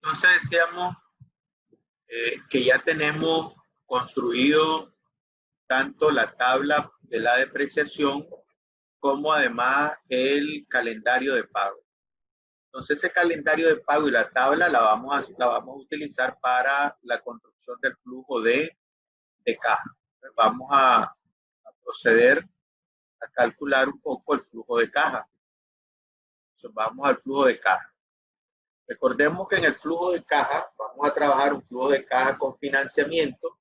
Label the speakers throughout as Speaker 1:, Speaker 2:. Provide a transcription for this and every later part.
Speaker 1: Entonces decíamos que ya tenemos construido tanto la tabla de la depreciación como además el calendario de pago. Entonces ese calendario de pago y la tabla la vamos a utilizar para la construcción del flujo de caja. Vamos a proceder a calcular un poco el flujo de caja. Entonces vamos al flujo de caja. Recordemos que en el flujo de caja vamos a trabajar un flujo de caja con financiamiento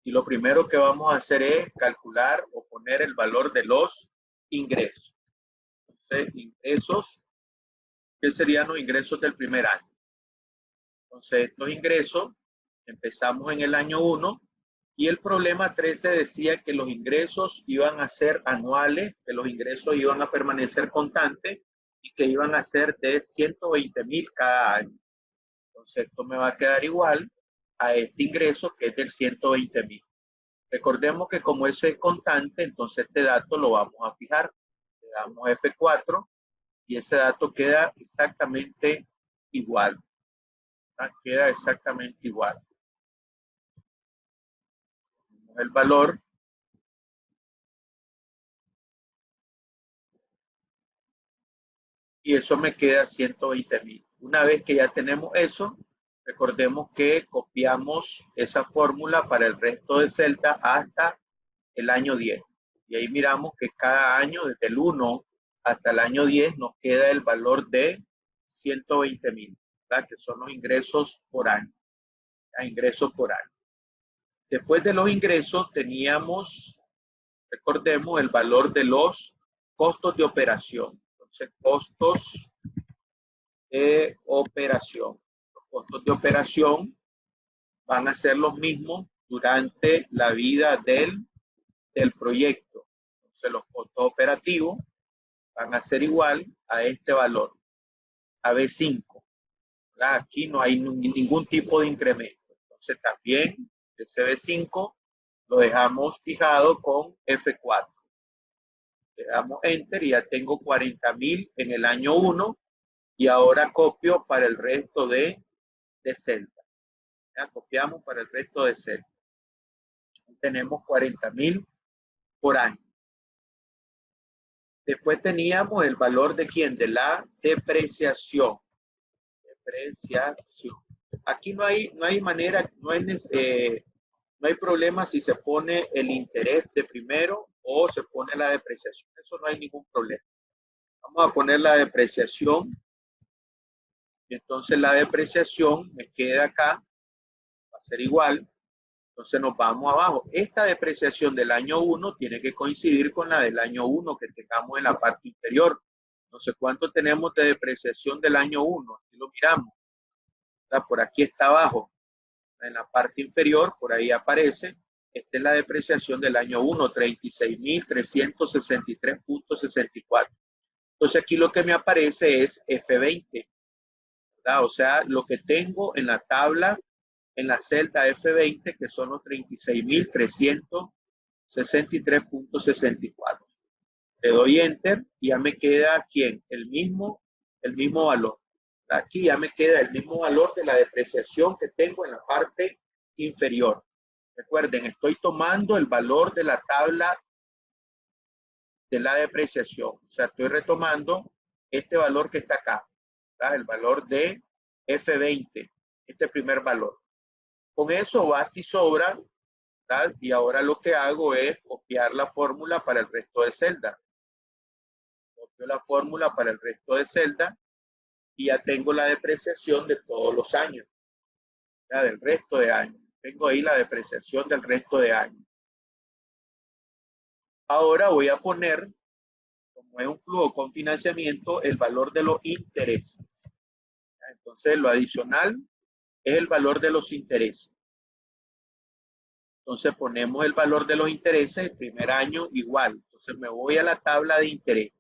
Speaker 1: y lo primero que vamos a hacer es calcular o poner el valor de los ingresos. Entonces, ingresos, ¿qué serían los ingresos del primer año? Entonces, estos ingresos empezamos en el año 1 y el problema 13 decía que los ingresos iban a ser anuales, que los ingresos iban a permanecer constantes y que iban a ser de 120,000 cada año. Entonces, esto me va a quedar igual a este ingreso que es del 120,000. Recordemos que como ese es constante, entonces este dato lo vamos a fijar. Le damos F4 y ese dato queda exactamente igual. Queda exactamente igual. El valor y eso me queda 120,000. Una vez que ya tenemos eso, recordemos que copiamos esa fórmula para el resto de celda hasta el año 10. Y ahí miramos que cada año, desde el 1 hasta el año 10, nos queda el valor de 120,000, que son los ingresos por año. Ingresos por año. Después de los ingresos teníamos, recordemos, el valor de los costos de operación. Entonces, costos de operación. Los costos de operación van a ser los mismos durante la vida del proyecto. Entonces, los costos operativos van a ser igual a este valor, a B5. Aquí no hay ningún tipo de incremento. Entonces, también ese B5 lo dejamos fijado con F4. Le damos Enter y ya tengo 40,000 en el año 1 y ahora copio para el resto de celda. Ya copiamos para el resto de celda. Tenemos 40,000 por año. Después teníamos el valor de quién, de la depreciación. Depreciación. Aquí no hay manera, no hay problema si se pone el interés de primero o se pone la depreciación. Eso no hay ningún problema. Vamos a poner la depreciación. Y entonces la depreciación me queda acá. Va a ser igual. Entonces nos vamos abajo. Esta depreciación del año 1 tiene que coincidir con la del año 1 que tengamos en la parte inferior. No sé cuánto tenemos de depreciación del año 1. Aquí lo miramos. Por aquí está abajo. En la parte inferior, por ahí aparece. Esta es la depreciación del año 1, 36,363.64. Entonces aquí lo que me aparece es F20. ¿Verdad? O sea, lo que tengo en la tabla, en la celda F20, que son los 36,363.64. Le doy Enter y ya me queda, ¿quién? El mismo valor. Aquí ya me queda el mismo valor de la depreciación que tengo en la parte inferior. Recuerden, estoy tomando el valor de la tabla de la depreciación. O sea, estoy retomando este valor que está acá, ¿verdad? El valor de F20, este primer valor. Con eso basta y sobra, ¿verdad? Y ahora lo que hago es copiar la fórmula para el resto de celda. Copio la fórmula para el resto de celda y ya tengo la depreciación de todos los años, ¿ya? Del resto de años. Tengo ahí la depreciación del resto de años. Ahora voy a poner, como es un flujo con financiamiento, el valor de los intereses. Entonces, lo adicional es el valor de los intereses. Entonces, ponemos el valor de los intereses el primer año igual. Entonces, me voy a la tabla de interés.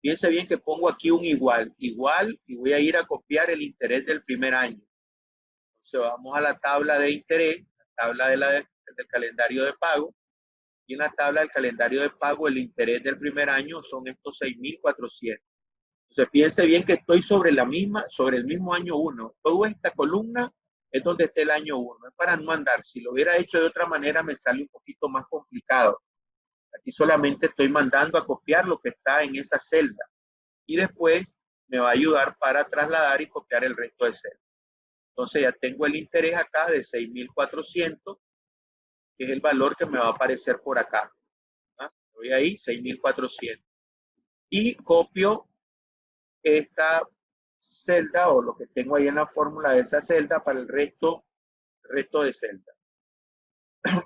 Speaker 1: Fíjense bien que pongo aquí un igual, y voy a ir a copiar el interés del primer año. Entonces, vamos a la tabla de interés, la tabla del calendario de pago. Y en la tabla del calendario de pago, el interés del primer año son estos 6,400. Entonces, fíjense bien que estoy sobre el mismo año 1. Toda esta columna es donde está el año 1. Es para no andar. Si lo hubiera hecho de otra manera, me sale un poquito más complicado. Aquí solamente estoy mandando a copiar lo que está en esa celda. Y después me va a ayudar para trasladar y copiar el resto de celdas. Entonces ya tengo el interés acá de 6.400, que es el valor que me va a aparecer por acá. ¿Ah? Voy ahí, 6.400. Y copio esta celda o lo que tengo ahí en la fórmula de esa celda para el resto de celdas.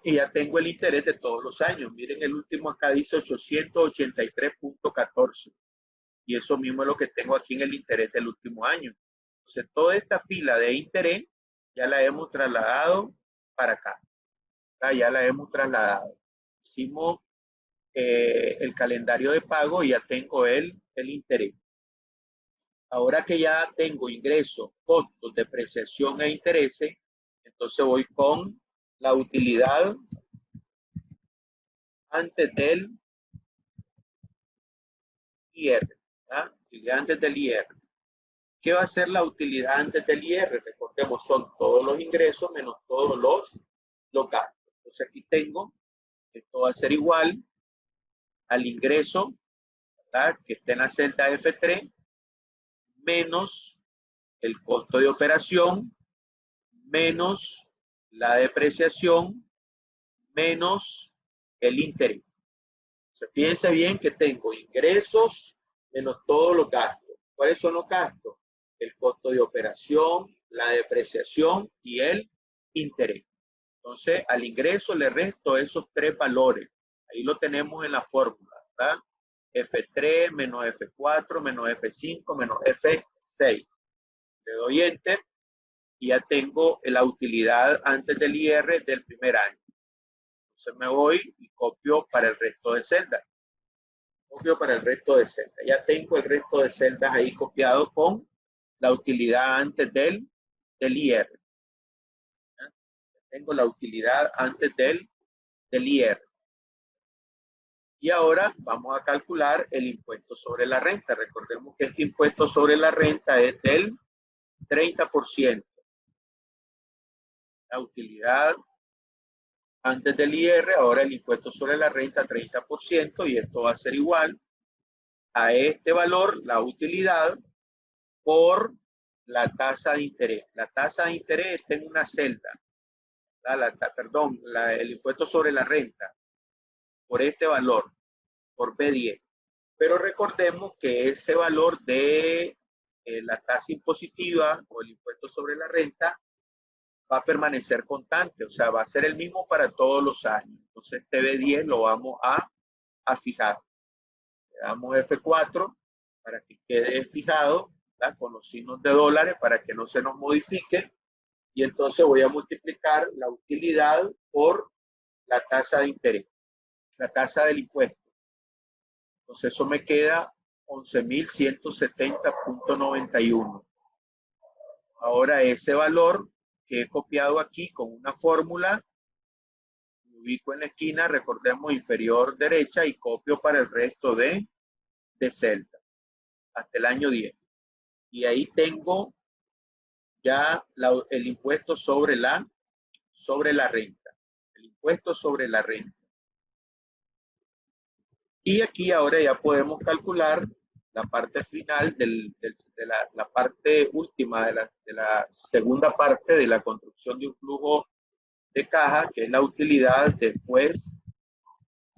Speaker 1: Y ya tengo el interés de todos los años. Miren, el último acá dice 883.14. Y eso mismo es lo que tengo aquí en el interés del último año. Entonces, toda esta fila de interés ya la hemos trasladado para acá. Ya la hemos trasladado. Hicimos el calendario de pago y ya tengo el interés. Ahora que ya tengo ingresos, costos, depreciación e intereses, entonces voy con la utilidad antes del IR. ¿Ah? Utilidad antes del IR. ¿Qué va a ser la utilidad antes del IR? Recordemos, son todos los ingresos menos todos los gastos. Entonces aquí tengo, esto va a ser igual al ingreso, ¿verdad?, que está en la celda F3, menos el costo de operación, menos la depreciación, menos el interés. Entonces, fíjense bien que tengo ingresos menos todos los gastos. ¿Cuáles son los gastos? El costo de operación, la depreciación y el interés. Entonces, al ingreso le resto esos tres valores. Ahí lo tenemos en la fórmula, ¿verdad? F3 menos F4 menos F5 menos F6. Le doy Enter y ya tengo la utilidad antes del IR del primer año. Entonces me voy y copio para el resto de celdas. Copio para el resto de celdas. Ya tengo el resto de celdas ahí copiado con la utilidad antes del IR. ¿Ya? Tengo la utilidad antes del IR. Y ahora vamos a calcular el impuesto sobre la renta. Recordemos que este impuesto sobre la renta es del 30%. La utilidad antes del IR, ahora el impuesto sobre la renta 30%, y esto va a ser igual a este valor, la utilidad, por la tasa de interés. La tasa de interés está en una celda. El impuesto sobre la renta por este valor, por B10. Pero recordemos que ese valor de la tasa impositiva o el impuesto sobre la renta va a permanecer constante, o sea, va a ser el mismo para todos los años. Entonces, este B10 lo vamos a fijar. Le damos F4 para que quede fijado, ¿verdad?, con los signos de dólares para que no se nos modifique. Y entonces voy a multiplicar la utilidad por la tasa de interés, la tasa del impuesto. Entonces eso me queda 11.170.91. Ahora ese valor que he copiado aquí con una fórmula, me ubico en la esquina, recordemos inferior derecha, y copio para el resto de celda hasta el año 10. Y ahí tengo ya el impuesto sobre la renta. El impuesto sobre la renta. Y aquí ahora ya podemos calcular la parte final de la parte última de la segunda parte de la construcción de un flujo de caja, que es la utilidad después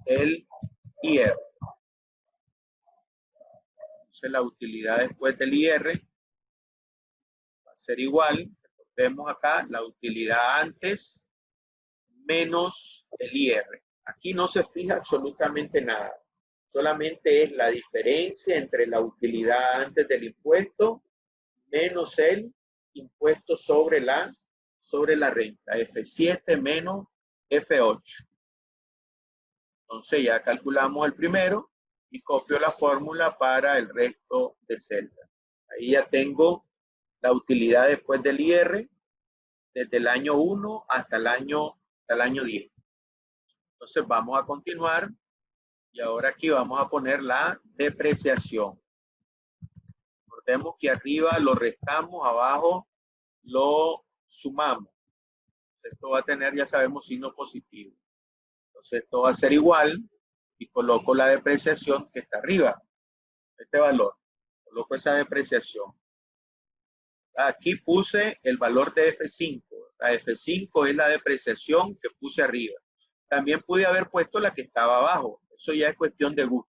Speaker 1: el IR. Entonces la utilidad después del IR va a ser igual, vemos acá, la utilidad antes menos el IR. Aquí no se fija absolutamente nada. Solamente es la diferencia entre la utilidad antes del impuesto menos el impuesto sobre la renta. F7 menos F8. Entonces ya calculamos el primero y copio la fórmula para el resto de celdas. Ahí ya tengo la utilidad después del IR desde el año 1 hasta el año 10. Entonces vamos a continuar y ahora aquí vamos a poner la depreciación. Recordemos que arriba lo restamos, abajo lo sumamos. Esto va a tener, ya sabemos, signo positivo. Entonces esto va a ser igual y coloco la depreciación que está arriba. Este valor. Coloco esa depreciación. Aquí puse el valor de F5. La F5 es la depreciación que puse arriba. También pude haber puesto la que estaba abajo. Eso ya es cuestión de gusto.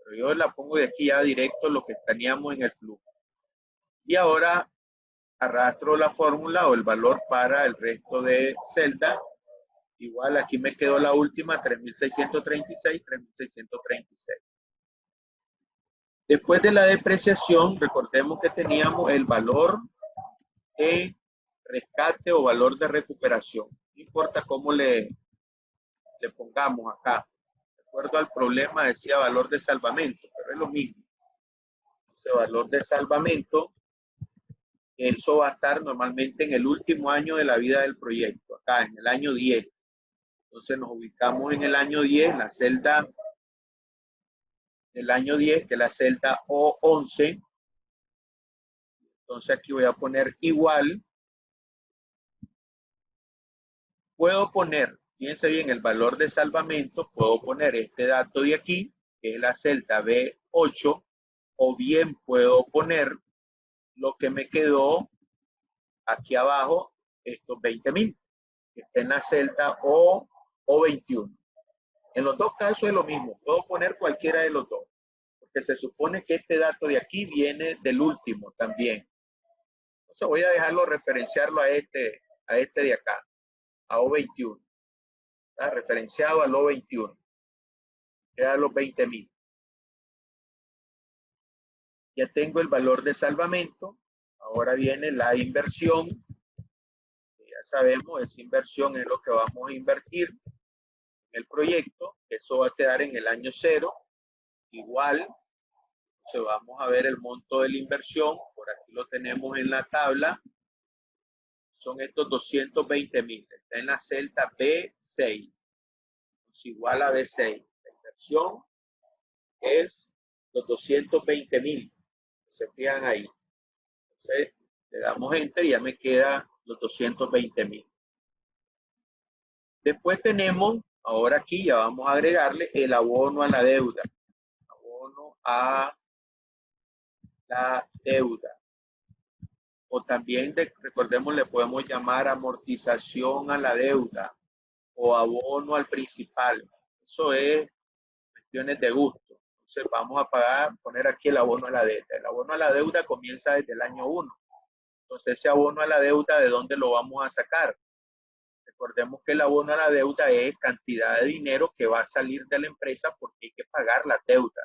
Speaker 1: Pero yo la pongo de aquí ya directo lo que teníamos en el flujo. Y ahora arrastro la fórmula o el valor para el resto de celdas. Igual aquí me quedó la última, 3.636, 3.636. Después de la depreciación, recordemos que teníamos el valor de rescate o valor de recuperación. No importa cómo le pongamos acá. De acuerdo al problema decía valor de salvamento, pero es lo mismo. Ese valor de salvamento, eso va a estar normalmente en el último año de la vida del proyecto, acá en el año 10. Entonces nos ubicamos en el año 10, en la celda del año 10, que es la celda O11. Entonces aquí voy a poner igual. Puedo poner, fíjense bien, el valor de salvamento, puedo poner este dato de aquí, que es la celda B8, o bien puedo poner lo que me quedó aquí abajo, estos 20.000, que está en la celda O21. En los dos casos es lo mismo, puedo poner cualquiera de los dos, porque se supone que este dato de aquí viene del último también. Entonces voy a dejarlo referenciarlo a este de acá, a O21. Está referenciado al O21. Queda los 20.000. Ya tengo el valor de salvamento. Ahora viene la inversión. Ya sabemos, esa inversión es lo que vamos a invertir en el proyecto. Eso va a quedar en el año 0. Igual, entonces vamos a ver el monto de la inversión. Por aquí lo tenemos en la tabla. Son estos 220.000. Está en la celda B6. Es igual a B6. La inversión es los 220.000. Se fijan ahí. Entonces, le damos enter y ya me queda los 220.000. Después tenemos, ahora aquí ya vamos a agregarle el abono a la deuda. Abono a la deuda. O también, recordemos, le podemos llamar amortización a la deuda o abono al principal. Eso es cuestiones de gusto. Entonces vamos a poner aquí el abono a la deuda. El abono a la deuda comienza desde el año 1. Entonces ese abono a la deuda, ¿de dónde lo vamos a sacar? Recordemos que el abono a la deuda es cantidad de dinero que va a salir de la empresa porque hay que pagar la deuda.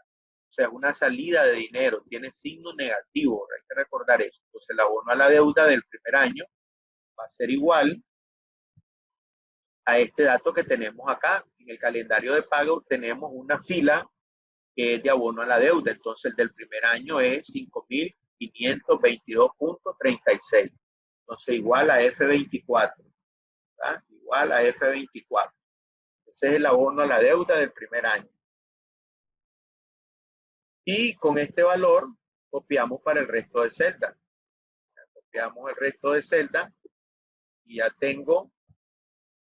Speaker 1: O sea, es una salida de dinero, tiene signo negativo, hay que recordar eso. Entonces el abono a la deuda del primer año va a ser igual a este dato que tenemos acá. En el calendario de pago tenemos una fila que es de abono a la deuda. Entonces el del primer año es 5.522.36. Entonces igual a F24. ¿Verdad? Igual a F24. Ese es el abono a la deuda del primer año. Y con este valor copiamos para el resto de celdas. Copiamos el resto de celdas y ya tengo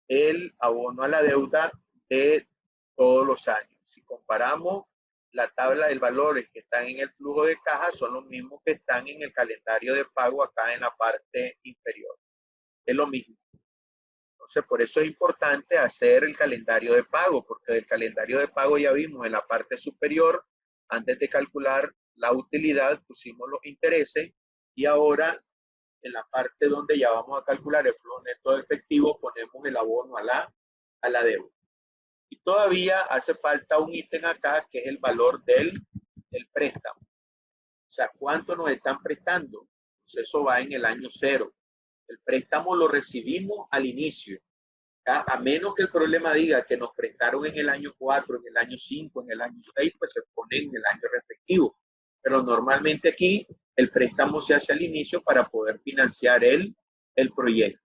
Speaker 1: el abono a la deuda de todos los años. Si comparamos la tabla de valores que están en el flujo de caja, son los mismos que están en el calendario de pago acá en la parte inferior. Es lo mismo. Entonces, por eso es importante hacer el calendario de pago, porque del calendario de pago ya vimos en la parte superior, antes de calcular la utilidad, pusimos los intereses y ahora en la parte donde ya vamos a calcular el flujo neto de efectivo, ponemos el abono a la deuda. Y todavía hace falta un ítem acá que es el valor del préstamo. O sea, ¿cuánto nos están prestando? Pues eso va en el año 0. El préstamo lo recibimos al inicio. A menos que el problema diga que nos prestaron en el año 4, en el año 5, en el año 6, pues se pone en el año respectivo. Pero normalmente aquí el préstamo se hace al inicio para poder financiar el proyecto.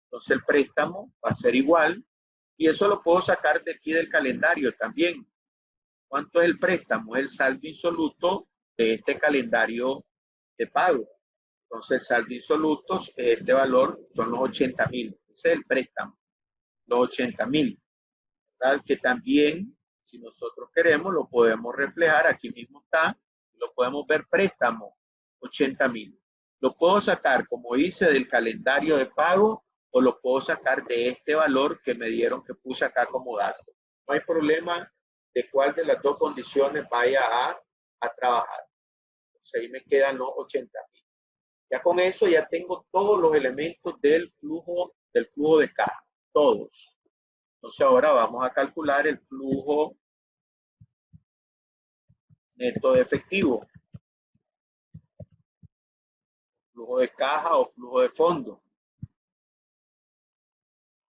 Speaker 1: Entonces el préstamo va a ser igual y eso lo puedo sacar de aquí del calendario también. ¿Cuánto es el préstamo? Es el saldo insoluto de este calendario de pago. Entonces, el saldo insoluto, este valor son los 80.000. Ese es el préstamo, los 80.000. Que también, si nosotros queremos, lo podemos reflejar. Aquí mismo está, lo podemos ver préstamo, 80.000. Lo puedo sacar, como hice, del calendario de pago o lo puedo sacar de este valor que me dieron, que puse acá como dato. No hay problema de cuál de las dos condiciones vaya a trabajar. Entonces ahí me quedan los 80.000. Ya con eso ya tengo todos los elementos del flujo de caja, todos. Entonces ahora vamos a calcular el flujo neto de efectivo, flujo de caja o flujo de fondo.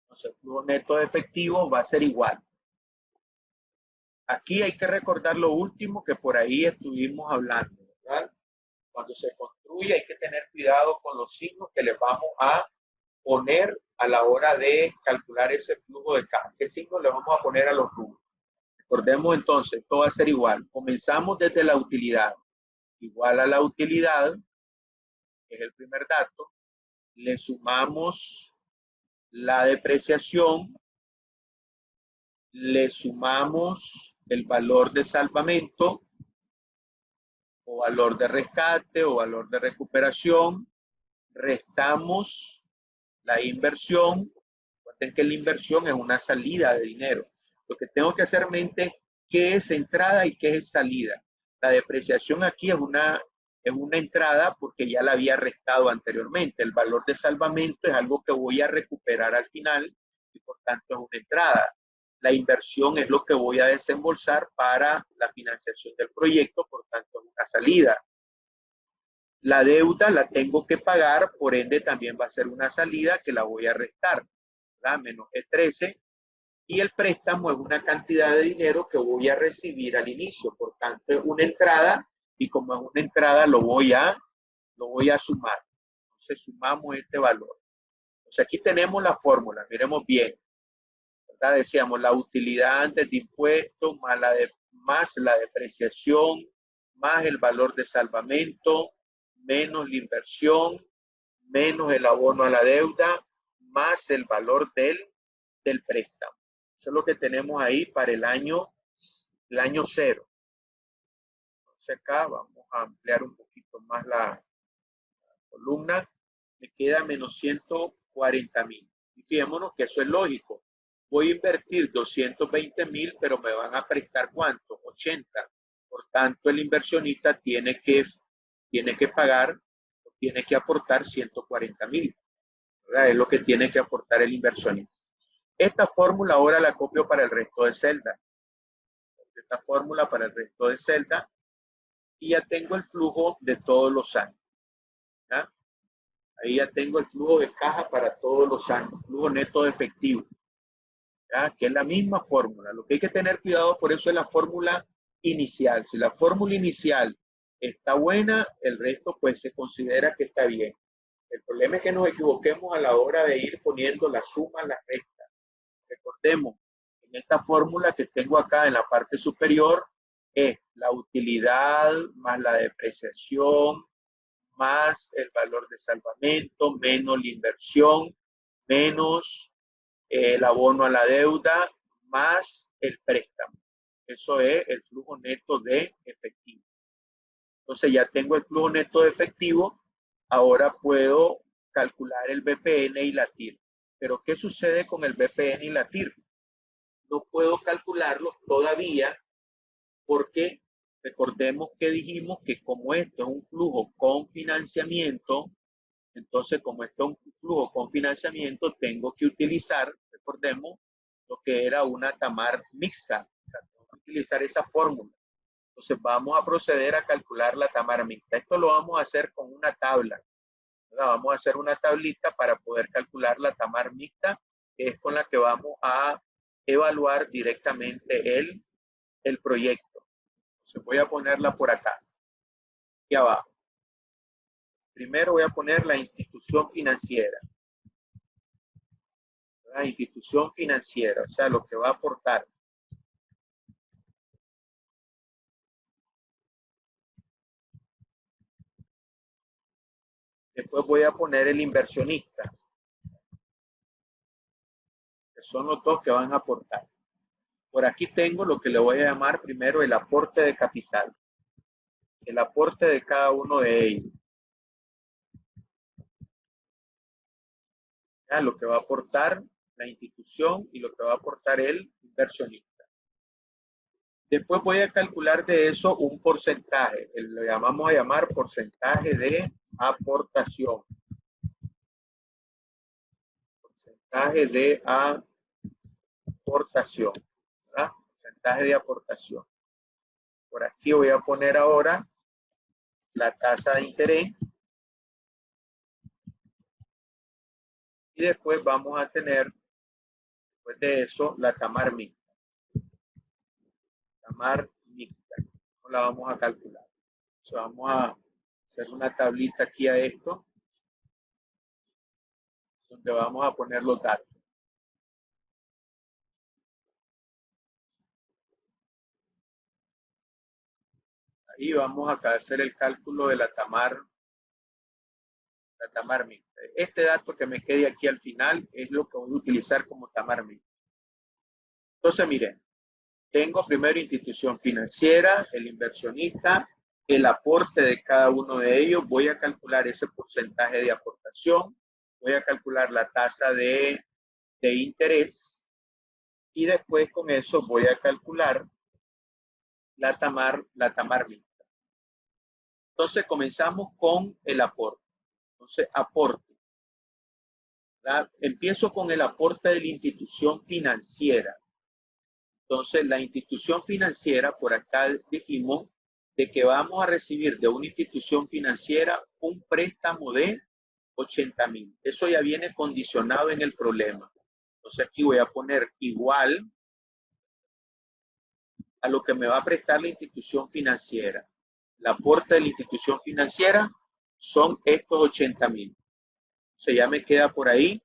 Speaker 1: Entonces el flujo neto de efectivo va a ser igual. Aquí hay que recordar lo último que por ahí estuvimos hablando, ¿verdad? Cuando se construye hay que tener cuidado con los signos que le vamos a poner a la hora de calcular ese flujo de caja. ¿Qué signo le vamos a poner a los rubros? Recordemos entonces, todo va a ser igual. Comenzamos desde la utilidad. Igual a la utilidad, que es el primer dato, le sumamos la depreciación, le sumamos el valor de salvamento o valor de rescate o valor de recuperación, restamos la inversión. Recuerden que la inversión es una salida de dinero. Lo que tengo que hacer mente es qué es entrada y qué es salida. La depreciación aquí es una entrada porque ya la había restado anteriormente. El valor de salvamento es algo que voy a recuperar al final y por tanto es una entrada. La inversión es lo que voy a desembolsar para la financiación del proyecto, por tanto es una salida. La deuda la tengo que pagar, por ende también va a ser una salida que la voy a restar, ¿verdad? Menos E13. Y el préstamo es una cantidad de dinero que voy a recibir al inicio, por tanto es una entrada y como es una entrada lo voy a sumar. Entonces sumamos este valor. Entonces aquí tenemos la fórmula, miremos bien, ¿verdad? Decíamos la utilidad antes de impuestos más la depreciación, más el valor de salvamento, menos la inversión, menos el abono a la deuda, más el valor del préstamo. Eso es lo que tenemos ahí para el año 0. Entonces acá vamos a ampliar un poquito más la columna. Me queda menos 140.000. Y fijémonos que eso es lógico. Voy a invertir 220.000, pero me van a prestar ¿cuánto? 80. Por tanto, el inversionista tiene que pagar, tiene que aportar 140.000. Es lo que tiene que aportar el inversionista. Esta fórmula ahora la copio para el resto de celdas. Esta fórmula para el resto de celdas y ya tengo el flujo de todos los años. ¿Ya? Ahí ya tengo el flujo de caja para todos los años, flujo neto de efectivo, ¿ya? Que es la misma fórmula. Lo que hay que tener cuidado por eso es la fórmula inicial. Si la fórmula inicial está buena, el resto pues se considera que está bien. El problema es que nos equivoquemos a la hora de ir poniendo las sumas, las restas. Recordemos, en esta fórmula que tengo acá en la parte superior es la utilidad más la depreciación más el valor de salvamento, menos la inversión, menos el abono a la deuda, más el préstamo. Eso es el flujo neto de efectivo. Entonces ya tengo el flujo neto de efectivo, ahora puedo calcular el BPN y la TIR. Pero ¿qué sucede con el BPN y la TIR? No puedo calcularlos todavía porque recordemos que dijimos que como esto es un flujo con financiamiento, entonces como esto es un flujo con financiamiento, tengo que utilizar, recordemos, lo que era una TAMAR mixta. O sea, tengo que utilizar esa fórmula. Entonces vamos a proceder a calcular la TAMAR mixta. Esto lo vamos a hacer con una tabla, ¿verdad? Vamos a hacer una tablita para poder calcular la TAMAR mixta, que es con la que vamos a evaluar directamente el proyecto. Entonces voy a ponerla por acá, aquí abajo. Primero voy a poner la institución financiera. La institución financiera, o sea, lo que va a aportar. Después voy a poner el inversionista, que son los dos que van a aportar. Por aquí tengo lo que le voy a llamar primero el aporte de capital. El aporte de cada uno de ellos. ¿Ya? Lo que va a aportar la institución y lo que va a aportar el inversionista. Después voy a calcular de eso un porcentaje. Lo llamamos a llamar porcentaje de aportación. Porcentaje de aportación. ¿Verdad? Porcentaje de aportación. Por aquí voy a poner ahora la tasa de interés. Y después vamos a tener, después de eso, la TAMAR mixta. TAMAR mixta. ¿Cómo la vamos a calcular? Entonces vamos a hacer una tablita aquí a esto, donde vamos a poner los datos. Ahí vamos a hacer el cálculo de la TAMAR mixta. Este dato que me quede aquí al final es lo que voy a utilizar como TAMAR mixta. Entonces, miren, tengo primero institución financiera, el inversionista, el aporte de cada uno de ellos. Voy a calcular ese porcentaje de aportación. Voy a calcular la tasa de interés. Y después con eso voy a calcular la TAMAR mixta. Entonces comenzamos con el aporte. Entonces, aporte. Empiezo con el aporte de la institución financiera. Entonces, la institución financiera, por acá dijimos de que vamos a recibir de una institución financiera un préstamo de 80,000. Eso ya viene condicionado en el problema. Entonces, aquí voy a poner igual a lo que me va a prestar la institución financiera. El aporte de la institución financiera son estos 80,000. O sea, ya me queda por ahí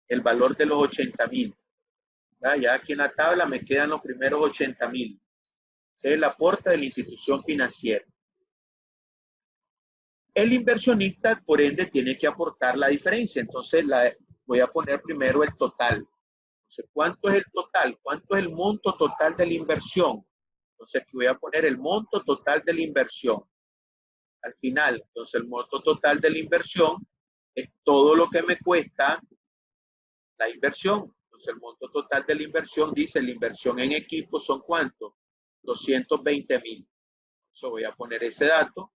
Speaker 1: el valor de los 80,000. Ya aquí en la tabla me quedan los primeros 80,000. Ese es el aporte de la institución financiera. El inversionista, por ende, tiene que aportar la diferencia. Entonces, voy a poner primero el total. Entonces, ¿cuánto es el total? ¿Cuánto es el monto total de la inversión? Entonces, aquí voy a poner el monto total de la inversión. Al final, entonces, el monto total de la inversión es todo lo que me cuesta la inversión. Entonces, el monto total de la inversión, dice, la inversión en equipo son ¿cuánto? 220,000. Entonces, voy a poner ese dato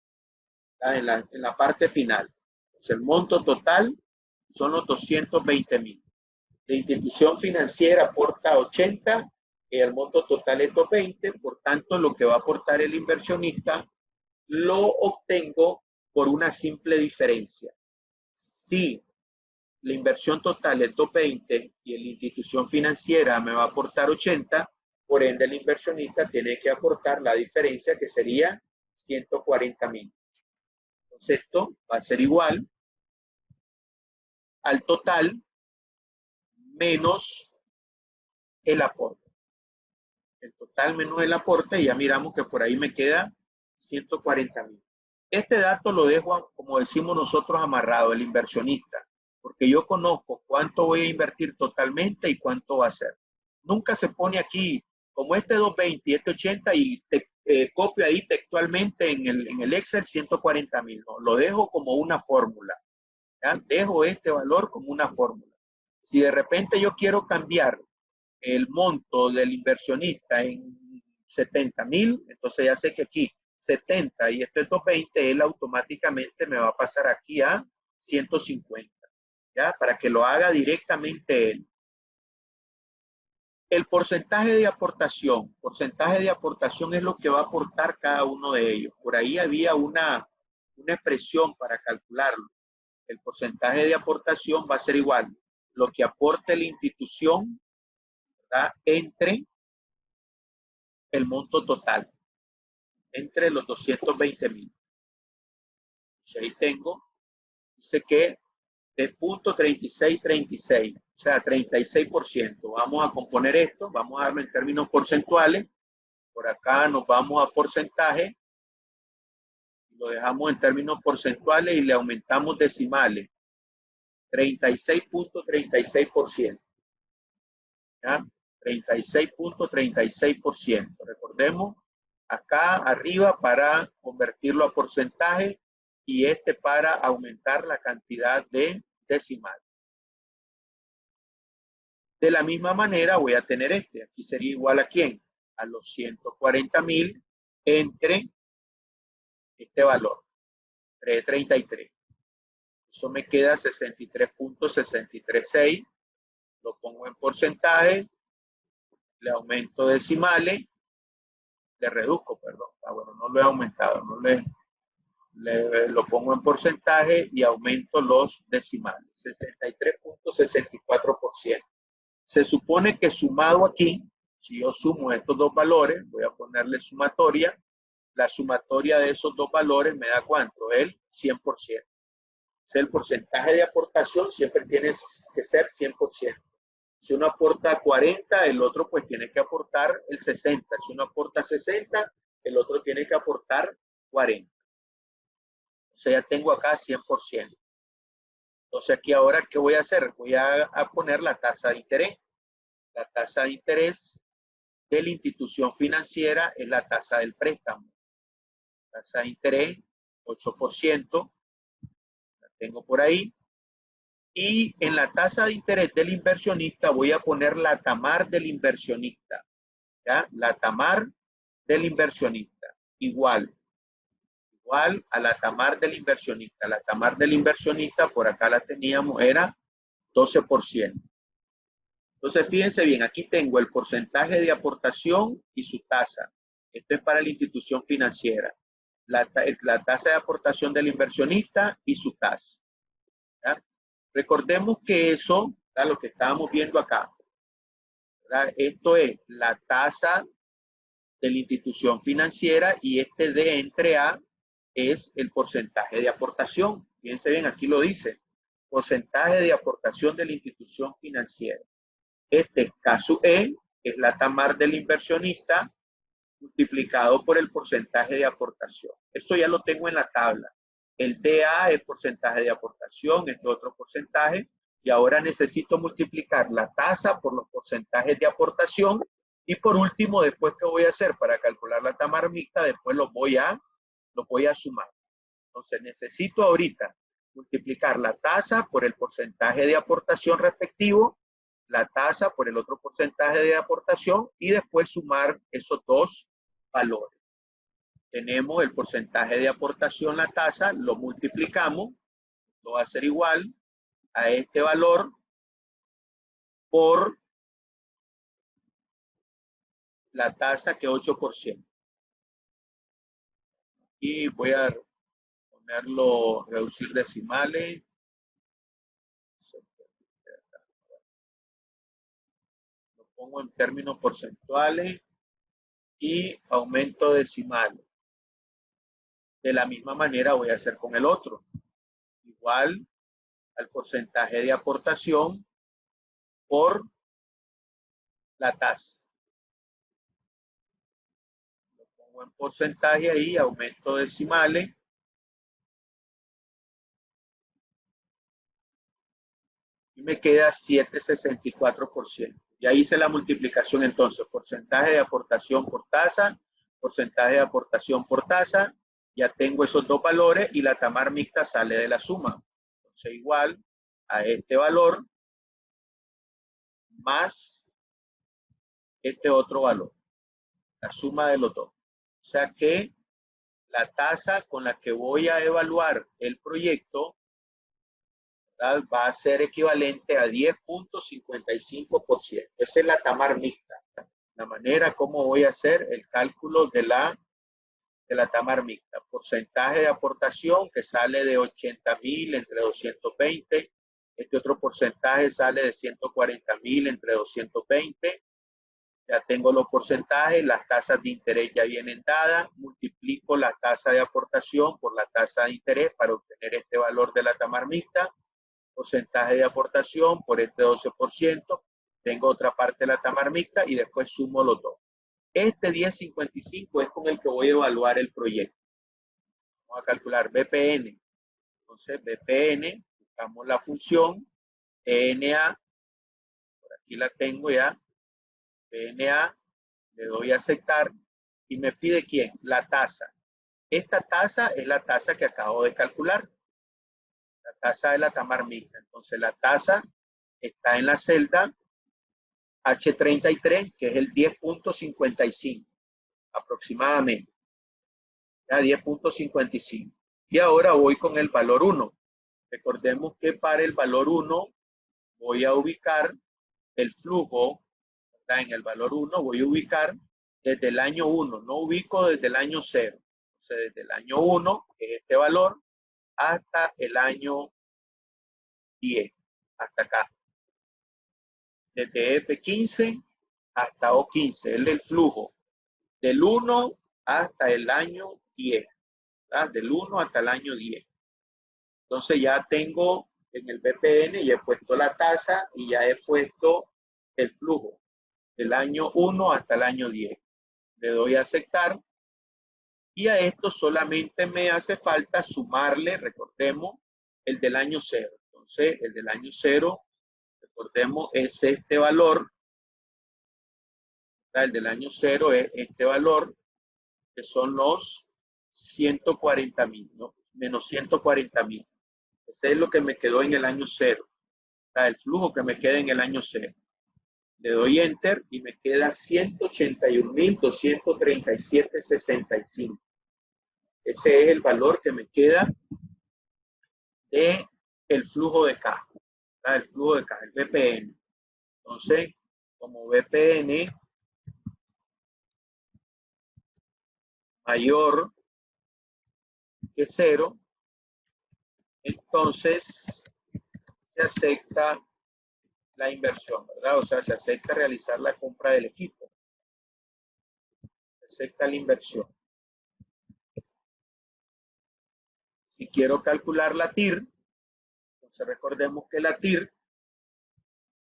Speaker 1: en la parte final. Entonces, el monto total son los 220,000. La institución financiera aporta 80 y el monto total es 220. Por tanto, lo que va a aportar el inversionista lo obtengo por una simple diferencia. Si la inversión total es 220 y la institución financiera me va a aportar 80, por ende el inversionista tiene que aportar la diferencia, que sería 140,000. Entonces esto va a ser igual al total menos el aporte. El total menos el aporte, ya miramos que por ahí me queda 140,000. Este dato lo dejo, como decimos nosotros, amarrado, el inversionista, porque yo conozco cuánto voy a invertir totalmente y cuánto va a ser. Nunca se pone aquí, como este 220 y este 80, y copio ahí textualmente en el Excel 140,000. No, lo dejo como una fórmula. ¿Ya? Dejo este valor como una fórmula. Si de repente yo quiero cambiar el monto del inversionista en 70,000, entonces ya sé que aquí 70 y este es 220, él automáticamente me va a pasar aquí a 150, ¿ya? Para que lo haga directamente él. El porcentaje de aportación. Porcentaje de aportación es lo que va a aportar cada uno de ellos. Por ahí había una expresión para calcularlo. El porcentaje de aportación va a ser igual lo que aporte la institución, ¿verdad? Entre el monto total, entre los 220,000. Ahí tengo, dice que de 0.3636, o sea, 36%. Vamos a componer esto, vamos a darlo en términos porcentuales. Por acá nos vamos a porcentaje. lo dejamos en términos porcentuales y le aumentamos decimales. 36.36%. ¿Ya? 36.36%. Recordemos, acá arriba para convertirlo a porcentaje y este para aumentar la cantidad de decimales. De la misma manera voy a tener este. Aquí sería igual a ¿quién? A los 140.000 entre este valor, 333. Eso me queda 63.636. Lo pongo en porcentaje, le aumento decimales, le reduzco, perdón. Bueno, no lo he aumentado, no lo pongo en porcentaje y aumento los decimales, 63.64%. Se supone que sumado aquí, si yo sumo estos dos valores, voy a ponerle sumatoria, la sumatoria de esos dos valores me da ¿cuánto? El 100%. El porcentaje de aportación siempre tiene que ser 100%. Si uno aporta 40, el otro pues tiene que aportar el 60. Si uno aporta 60, el otro tiene que aportar 40. O sea, ya tengo acá 100%. Entonces aquí ahora, ¿qué voy a hacer? Voy a poner la tasa de interés. La tasa de interés de la institución financiera es la tasa del préstamo. Tasa de interés, 8%. La tengo por ahí. Y en la tasa de interés del inversionista voy a poner la TAMAR del inversionista. ¿Ya? La TAMAR del inversionista. Igual a la TAMAR del inversionista. La TAMAR del inversionista, por acá la teníamos, era 12%. Entonces, fíjense bien, aquí tengo el porcentaje de aportación y su tasa. Esto es para la institución financiera. La tasa de aportación del inversionista y su tasa. ¿Ya? Recordemos que eso, ¿verdad? Lo que estábamos viendo acá, ¿verdad? Esto es la tasa de la institución financiera y este D entre A es el porcentaje de aportación. Fíjense bien, aquí lo dice. Porcentaje de aportación de la institución financiera. Este caso E es la TAMAR del inversionista multiplicado por el porcentaje de aportación. Esto ya lo tengo en la tabla. El DA es porcentaje de aportación, este otro porcentaje, y ahora necesito multiplicar la tasa por los porcentajes de aportación y por último, después, ¿qué voy a hacer? Para calcular la TAMAR mixta, después lo voy a sumar. Entonces, necesito ahorita multiplicar la tasa por el porcentaje de aportación respectivo, la tasa por el otro porcentaje de aportación y después sumar esos dos valores. Tenemos el porcentaje de aportación, la tasa, lo multiplicamos, lo va a ser igual a este valor por la tasa que es 8%. Y voy a ponerlo, reducir decimales. Lo pongo en términos porcentuales y aumento decimal. De la misma manera voy a hacer con el otro. Igual al porcentaje de aportación por la tasa. Lo pongo en porcentaje ahí, aumento decimales. Y me queda 7,64%. Ya hice la multiplicación entonces, porcentaje de aportación por tasa, porcentaje de aportación por tasa, ya tengo esos dos valores y la TAMAR mixta sale de la suma. Entonces igual a este valor más este otro valor, la suma de los dos. O sea que la tasa con la que voy a evaluar el proyecto, ¿verdad?, va a ser equivalente a 10.55%. Esa es la TAMAR mixta. La manera como voy a hacer el cálculo de la TAMAR mixta. Porcentaje de aportación que sale de 80.000 entre 220. Este otro porcentaje sale de 140.000 entre 220. Ya tengo los porcentajes, las tasas de interés ya vienen dadas. Multiplico la tasa de aportación por la tasa de interés para obtener este valor de la TAMAR mixta. Porcentaje de aportación por este 12%. Tengo otra parte de la TAMAR mixta y después sumo los dos. Este 10.55 es con el que voy a evaluar el proyecto. Vamos a calcular BPN. Entonces, BPN, buscamos la función PNA. Por aquí la tengo ya. PNA, le doy a aceptar y me pide ¿quién? La tasa. Esta tasa es la tasa que acabo de calcular. La tasa de la Tamar mixta. Entonces, la tasa está en la celda H33, que es el 10.55 aproximadamente. Ya 10.55. Y ahora voy con el valor 1. Recordemos que para el valor 1 voy a ubicar el flujo, ¿verdad? En el valor 1 voy a ubicar desde el año 1, no ubico desde el año 0. Entonces, desde el año 1, que es este valor, hasta el año 10, hasta acá. Desde F15 hasta O15, es el flujo del 1 hasta el año 10, ¿verdad? Del 1 hasta el año 10. Entonces ya tengo en el BPN, ya he puesto la tasa y ya he puesto el flujo del año 1 hasta el año 10. Le doy a aceptar y a esto solamente me hace falta sumarle, recordemos, el del año 0. Entonces, el del año 0, recordemos, es este valor. El del año 0 es este valor, que son los 140.000, ¿no? Menos 140.000. Ese es lo que me quedó en el año 0. El flujo que me queda en el año 0. Le doy Enter y me queda 181.237.65. Ese es el valor que me queda de el flujo de caja. El flujo de caja, el BPN. Entonces, como BPN mayor que 0, entonces se acepta la inversión, ¿verdad? O sea, se acepta realizar la compra del equipo. Se acepta la inversión. Si quiero calcular la TIR, entonces recordemos que la TIR,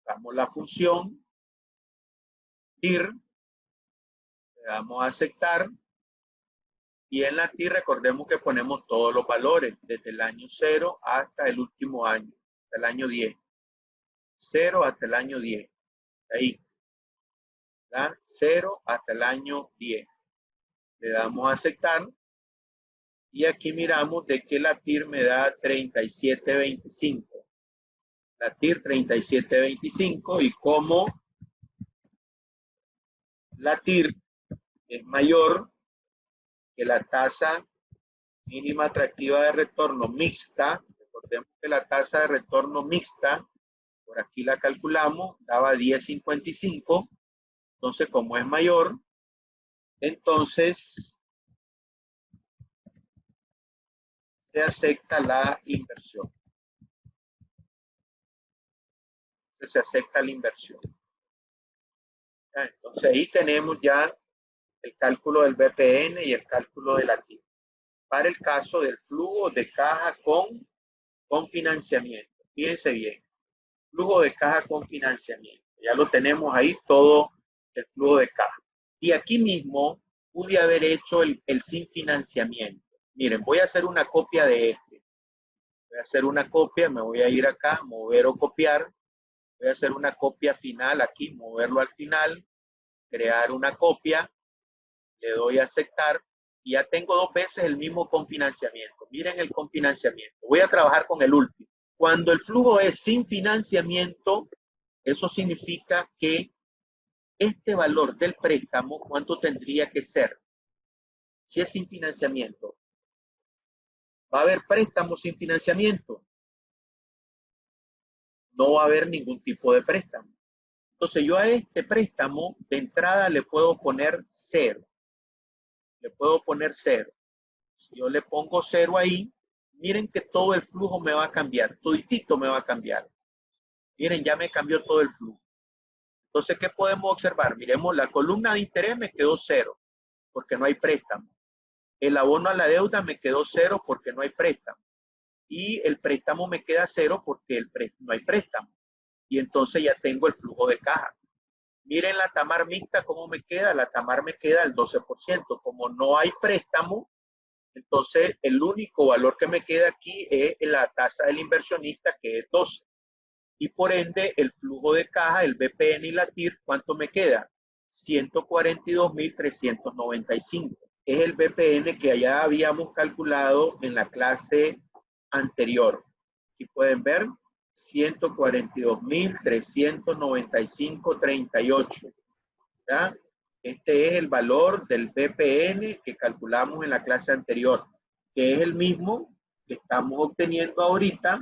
Speaker 1: damos la función TIR, le damos a aceptar, y en la TIR recordemos que ponemos todos los valores, desde el año 0 hasta el último año, hasta el año 10. 0 hasta el año 10. Ahí. ¿Verdad? 0 hasta el año 10. Le damos a aceptar. Y aquí miramos de que la TIR me da 37.25. La TIR 37.25 y como la TIR es mayor que la tasa mínima atractiva de retorno mixta, recordemos que la tasa de retorno mixta, por aquí la calculamos, daba 10.55, entonces como es mayor, entonces se acepta la inversión. Se acepta la inversión. Entonces ahí tenemos ya el cálculo del BPN y el cálculo de la TIR. Para el caso del flujo de caja con financiamiento. Fíjense bien, flujo de caja con financiamiento. Ya lo tenemos ahí todo el flujo de caja. Y aquí mismo pude haber hecho el sin financiamiento. Miren, voy a hacer una copia de este. Voy a hacer una copia, me voy a ir acá, mover o copiar. Voy a hacer una copia final aquí, moverlo al final, crear una copia, le doy a aceptar y ya tengo 2 veces el mismo confinanciamiento. Miren el confinanciamiento. Voy a trabajar con el último. Cuando el flujo es sin financiamiento, eso significa que este valor del préstamo, ¿cuánto tendría que ser? Si es sin financiamiento. ¿Va a haber préstamo sin financiamiento? No va a haber ningún tipo de préstamo. Entonces yo a este préstamo de entrada le puedo poner 0. Le puedo poner 0. Si yo le pongo 0 ahí, miren que todo el flujo me va a cambiar. Toditito me va a cambiar. Miren, ya me cambió todo el flujo. Entonces, ¿qué podemos observar? Miremos, la columna de interés me quedó 0 porque no hay préstamo. El abono a la deuda me quedó 0 porque no hay préstamo. Y el préstamo me queda 0 porque no hay préstamo. Y entonces ya tengo el flujo de caja. Miren la Tamar mixta, ¿cómo me queda? La Tamar me queda al 12%. Como no hay préstamo, Entonces, el único valor que me queda aquí es la tasa del inversionista, que es 12. Y por ende, el flujo de caja, el BPN y la TIR, ¿cuánto me queda? 142.395. Es el BPN que ya habíamos calculado en la clase anterior. Aquí pueden ver 142.395,38. ¿Ya? Este es el valor del BPN que calculamos en la clase anterior, que es el mismo que estamos obteniendo ahorita,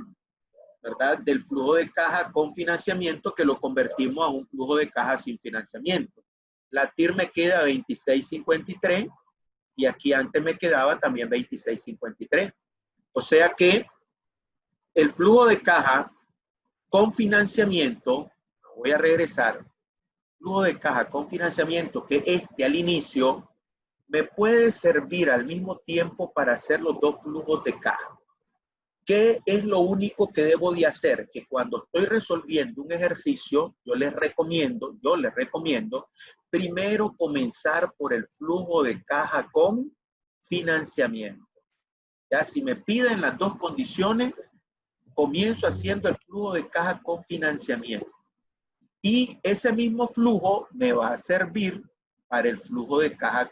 Speaker 1: ¿verdad? Del flujo de caja con financiamiento, que lo convertimos a un flujo de caja sin financiamiento. La TIR me queda 26.53 y aquí antes me quedaba también 26.53. O sea que el flujo de caja con financiamiento, voy a regresar, flujo de caja con financiamiento, que al inicio, me puede servir al mismo tiempo para hacer los dos flujos de caja. ¿Qué es lo único que debo de hacer? Que cuando estoy resolviendo un ejercicio, yo les recomiendo primero comenzar por el flujo de caja con financiamiento. Ya si me piden las dos condiciones, comienzo haciendo el flujo de caja con financiamiento. Y ese mismo flujo me va a servir para el flujo de caja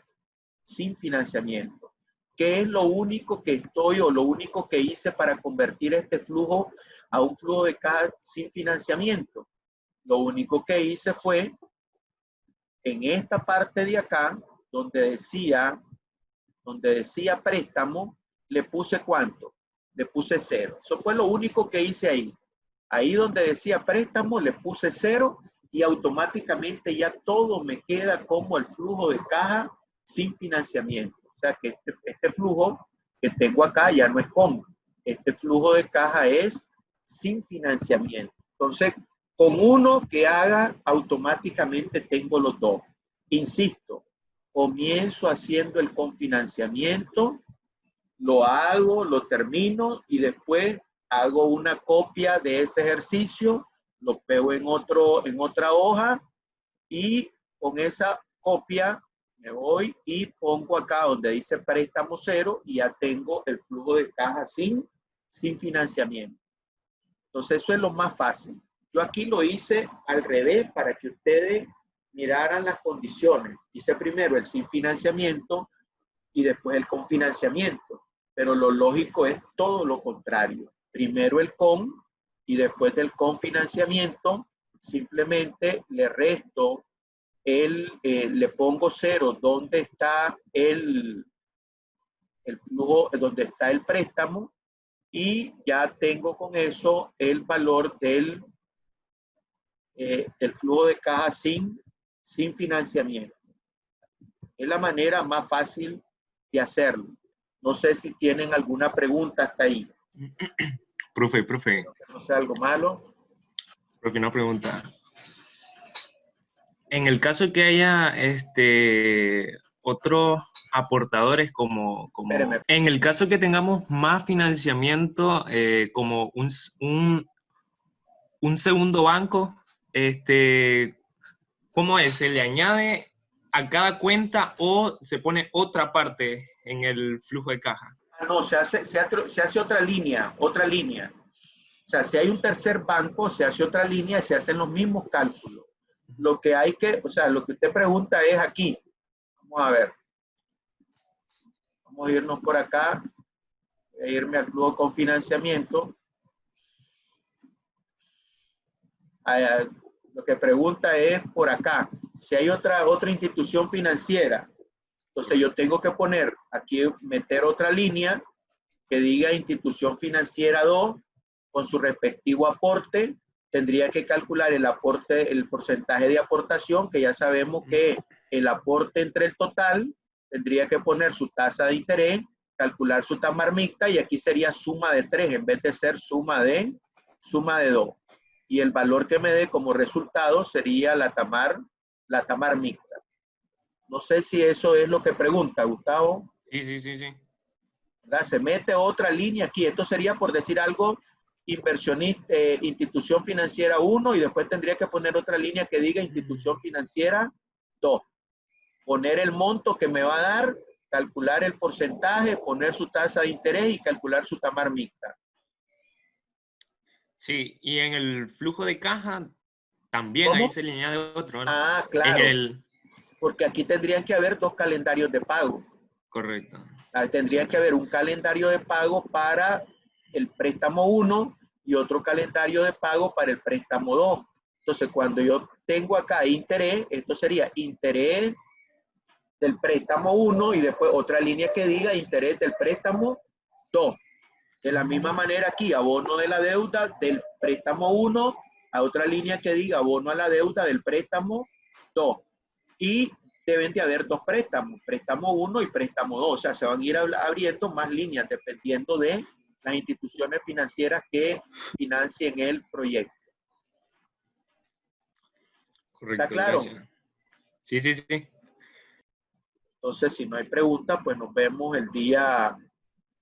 Speaker 1: sin financiamiento. ¿Qué es lo único que lo único que hice para convertir este flujo a un flujo de caja sin financiamiento? Lo único que hice fue en esta parte de acá, donde decía préstamo, le puse ¿cuánto? Le puse 0. Eso fue lo único que hice ahí. Ahí donde decía préstamo, le puse 0 y automáticamente ya todo me queda como el flujo de caja sin financiamiento. O sea que este flujo que tengo acá ya no es con. Este flujo de caja es sin financiamiento. Entonces, con uno que haga, automáticamente tengo los dos. Insisto, comienzo haciendo el confinanciamiento, lo hago, lo termino y después hago una copia de ese ejercicio, lo pego en otra hoja y con esa copia me voy y pongo acá donde dice préstamo 0 y ya tengo el flujo de caja sin financiamiento. Entonces eso es lo más fácil. Yo aquí lo hice al revés para que ustedes miraran las condiciones. Hice primero el sin financiamiento y después el con financiamiento. Pero lo lógico es todo lo contrario. Primero el con y después del con financiamiento simplemente le resto le pongo 0 donde está el flujo, donde está el préstamo y ya tengo con eso el valor del flujo de caja sin financiamiento. Es la manera más fácil de hacerlo. No sé si tienen alguna pregunta hasta ahí.
Speaker 2: Profe.
Speaker 1: No sea algo malo.
Speaker 2: Profe, una pregunta. En el caso que haya otros aportadores en el caso que tengamos más financiamiento como un segundo banco, ¿cómo es? ¿Se le añade a cada cuenta o se pone otra parte en el flujo de caja?
Speaker 1: No, se hace otra línea. O sea, si hay un tercer banco, se hace otra línea y se hacen los mismos cálculos. Lo que usted pregunta es aquí. Vamos a ver. Vamos a irnos por acá. Voy a irme al flujo con financiamiento. Lo que pregunta es por acá. Si hay otra institución financiera, entonces yo tengo que poner aquí, meter otra línea que diga institución financiera 2 con su respectivo aporte. Tendría que calcular el aporte, el porcentaje de aportación, que ya sabemos que el aporte entre el total, tendría que poner su tasa de interés, calcular su tamar mixta y aquí sería suma de 3 en vez de ser suma de 2. Y el valor que me dé como resultado sería la tamar mixta. No sé si eso es lo que pregunta, Gustavo.
Speaker 2: Sí.
Speaker 1: ¿Verdad? Se mete otra línea aquí. Esto sería por decir algo, inversionista, institución financiera 1 y después tendría que poner otra línea que diga institución financiera 2. Poner el monto que me va a dar calcular el porcentaje, poner su tasa de interés y calcular su TAMAR mixta.
Speaker 2: Sí, y en el flujo de caja también
Speaker 1: ¿Cómo?
Speaker 2: ahí se le añade otro, ¿verdad?
Speaker 1: Ah, claro.
Speaker 2: En el...
Speaker 1: Porque aquí tendrían que haber dos calendarios de pago.
Speaker 2: Correcto.
Speaker 1: Tendría que haber un calendario de pago para el préstamo 1 y otro calendario de pago para el préstamo 2. Entonces, cuando yo tengo acá interés, esto sería interés del préstamo 1 y después otra línea que diga interés del préstamo 2. De la misma manera aquí, abono de la deuda del préstamo 1 a otra línea que diga abono a la deuda del préstamo 2. Y deben de haber dos préstamos, préstamo 1 y préstamo 2. O sea, se van a ir abriendo más líneas dependiendo de las instituciones financieras que financien el proyecto.
Speaker 2: Correcto,
Speaker 1: ¿Está claro?
Speaker 2: gracias. Sí, sí, sí.
Speaker 1: Entonces, si no hay preguntas, pues nos vemos el día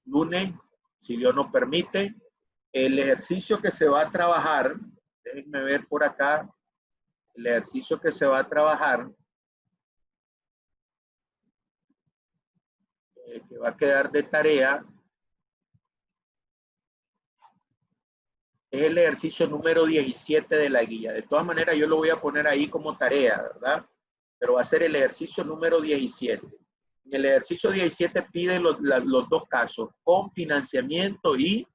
Speaker 1: lunes, si Dios nos permite. El ejercicio que se va a trabajar, déjenme ver por acá, el ejercicio que se va a trabajar, que va a quedar de tarea, es el ejercicio número 17 de la guía. De todas maneras, yo lo voy a poner ahí como tarea, ¿verdad? Pero va a ser el ejercicio número 17. En el ejercicio 17 pide los dos casos, con financiamiento y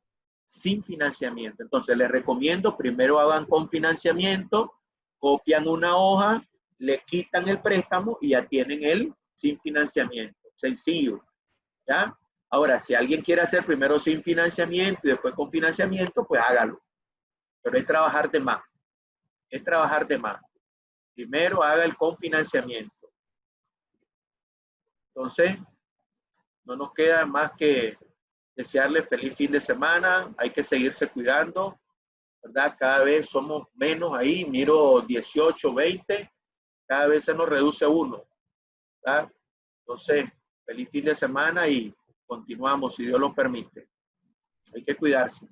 Speaker 1: sin financiamiento. Entonces, les recomiendo, primero hagan con financiamiento, copian una hoja, le quitan el préstamo y ya tienen el sin financiamiento. Sencillo, ¿ya? Ahora, si alguien quiere hacer primero sin financiamiento y después con financiamiento, pues hágalo. Pero es trabajar de más. Es trabajar de más. Primero haga el con financiamiento. Entonces, no nos queda más que desearle feliz fin de semana. Hay que seguirse cuidando, ¿verdad? Cada vez somos menos ahí. Miro 18, 20. Cada vez se nos reduce uno, ¿verdad? Entonces, feliz fin de semana y continuamos, si Dios lo permite. Hay que cuidarse.